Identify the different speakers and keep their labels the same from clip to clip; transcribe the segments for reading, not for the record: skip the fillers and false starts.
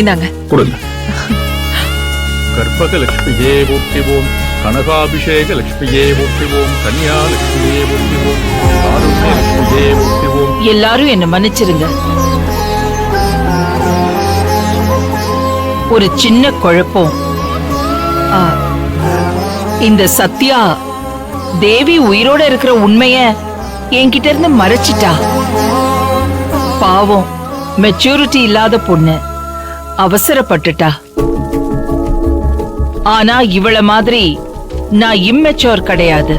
Speaker 1: இந்தாங்க.
Speaker 2: கொடுங்க. கற்பக லட்சுமியே போற்றிவோம், கனகாபிஷேக லட்சுமியே போற்றிவோம், கன்னியா லட்சுமியே போற்றிவோம், ஆரோக்கிய லட்சுமியே போற்றிவோம்.
Speaker 3: எல்லாரும் என்ன மன்னிச்சிருங்க. ஒரு சின்ன குழப்பம். இந்த சத்யா தேவி உயிரோட இருக்கிற உண்மைய என்கிட்ட இருந்து மறைச்சிட்டா. பாவம், மெச்சூரிட்டி இல்லாத பொண்ணு, அவசரப்பட்டுட்டா. ஆனா இவள மாதிரி நான் இம்மெச்சோர் கிடையாது.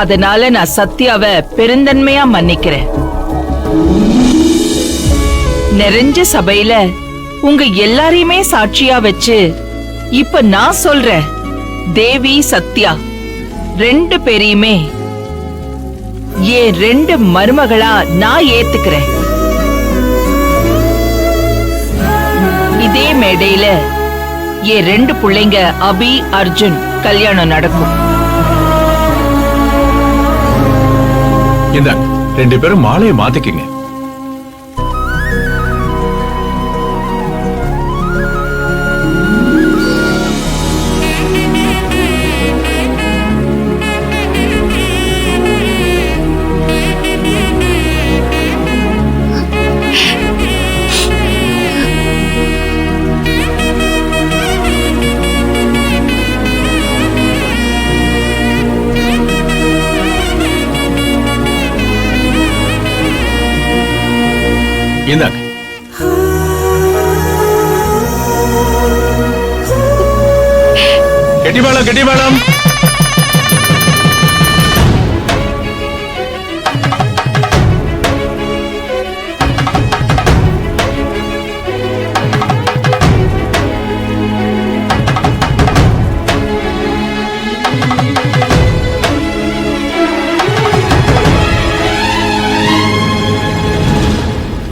Speaker 3: அதனால நான் சத்யாவை பெருந்தன்மையா மன்னிக்கிறேன். நிறைஞ்ச சபையில உங்க எல்லாரையுமே சாட்சியா வச்சு இப்ப நான் சொல்றேன், தேவி சத்யா 2 பேரையுமே ஏன் 2 மருமகளா நான் ஏத்துக்கிறேன். இதே மேடையில ஏன் 2 பிள்ளைங்க அபி அர்ஜுன் கல்யாணம் நடக்கும்.
Speaker 2: இந்தாங்க, 2 பேரும் மாலையை மாத்திக்கிங்க. இந்தாங்க. கெட்டிமேளம், கெட்டிமேளம்.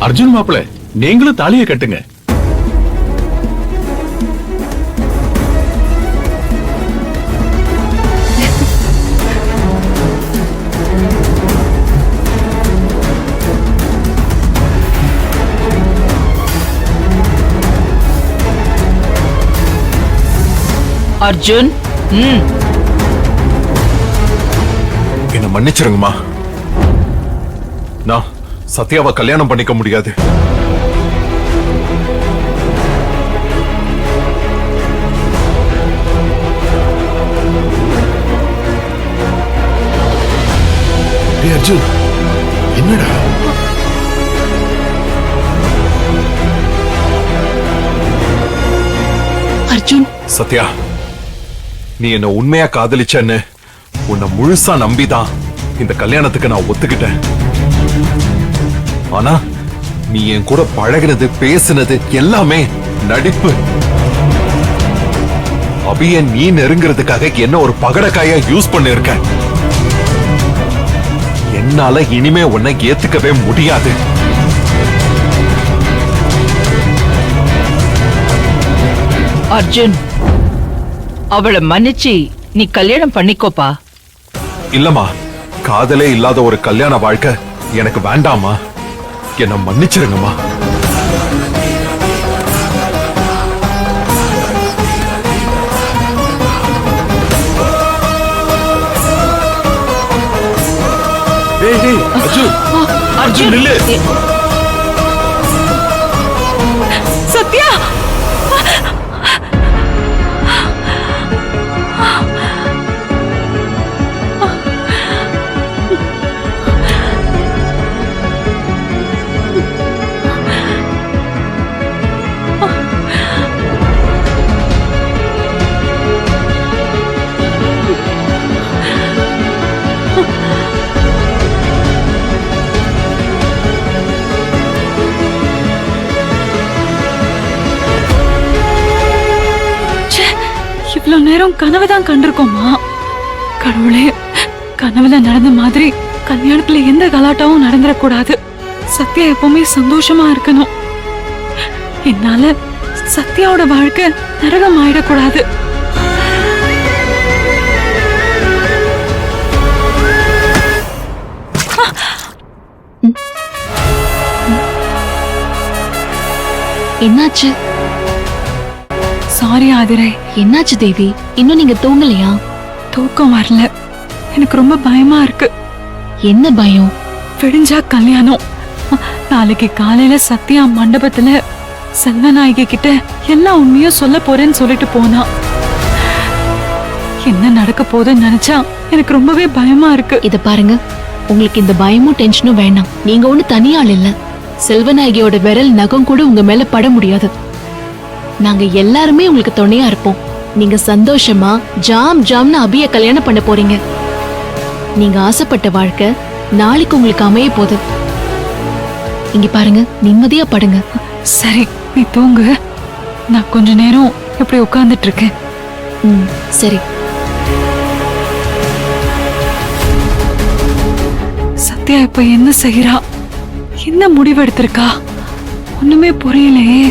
Speaker 2: அர்ஜுன் மாப்பிள்ள, நீங்களும் தாலியை கட்டுங்க.
Speaker 3: அர்ஜுன்,
Speaker 4: என்ன மன்னிச்சிருங்கம்மா. நான் சத்யாவை கல்யாணம் பண்ணிக்க முடியாது.
Speaker 5: அர்ஜுன், என்னடா?
Speaker 3: அர்ஜுன்,
Speaker 4: சத்யா, நீ என்ன உண்மையா காதலிச்சன்னு உன்னை முழுசா நம்பிதான் இந்த கல்யாணத்துக்கு நான் ஒத்துக்கிட்டேன். ஆனா நீ என் கூட பழகினது, பேசினது எல்லாமே நடிப்பு. அபிய நீ நெருங்கிறதுக்காக என்ன ஒரு பகடக்காயா யூஸ் பண்ணிருக்க. என்னால இனிமே உன்னை ஏத்துக்கவே முடியாது.
Speaker 3: அர்ஜுன், அவளை மன்னிச்சு நீ கல்யாணம் பண்ணிக்கோப்பா.
Speaker 4: இல்லம்மா, காதலே இல்லாத ஒரு கல்யாண வாழ்க்கை எனக்கு வேண்டாமா. என்ன மன்னிச்சிருங்கம்மா.
Speaker 3: அர்ஜுன்
Speaker 4: நில்லு.
Speaker 3: சத்யா,
Speaker 1: இவ்வளவு நேரம் கனவுதான் கண்டிருக்கோமா? கடவுளே, கனவுல நடந்த மாதிரி கல்யாணத்துல எந்த கலாட்டாவும் நடந்துடக்கூடாது. சத்யா எப்பவுமே சந்தோஷமா இருக்கணும். என்னால சத்யாவோட வாழ்க்கை நரகம் ஆயிடக்கூடாது.
Speaker 6: என்னாச்சு?
Speaker 1: சாரி ஆதிரை.
Speaker 6: என்னாச்சு தேவி? இன்னும் நீங்க தூங்கலையா?
Speaker 1: தூக்கம் வரல. எனக்கு ரொம்ப பயமா இருக்கு.
Speaker 6: என்ன பயம்?
Speaker 1: விடிஞ்சா கல்யாணம். நாளைக்கு காலையில சத்யா மண்டபத்துல செல்வநாயகி கிட்ட எல்லா உண்மையும் சொல்ல போறேன்னு சொல்லிட்டு போனா. என்ன நடக்க போகுதுன்னு நினைச்சா எனக்கு ரொம்பவே பயமா இருக்கு.
Speaker 6: இத பாருங்க, உங்களுக்கு இந்த பயமும் டென்ஷனும் வேண்டாம். நீங்க ஒண்ணு தனியாள் இல்ல. செல்வநாயகியோட விரல் நகம் கூட உங்க மேல பட முடியாது. நாங்க எல்லாருமே உங்களுக்கு துணையா இருப்போம். நீங்க சந்தோஷமா ஜாம்னு அபிய கல்யாணம் பண்ண போறீங்க. நீங்க ஆசைப்பட்ட வாழ்க்கை நாளைக்கு உங்களுக்கு அமைய போகுது. இங்க பாருங்க, நிம்மதியா படுங்க.
Speaker 1: சரி, நீ தூங்கு. நான் கொஞ்ச நேரம் இப்படி உட்கார்ந்துட்டு இருக்கேன்.
Speaker 6: சரி.
Speaker 1: சத்யா இப்ப என்ன செய்யறா? என்ன முடிவு எடுத்திருக்கா? ஒண்ணுமே புரியலையே.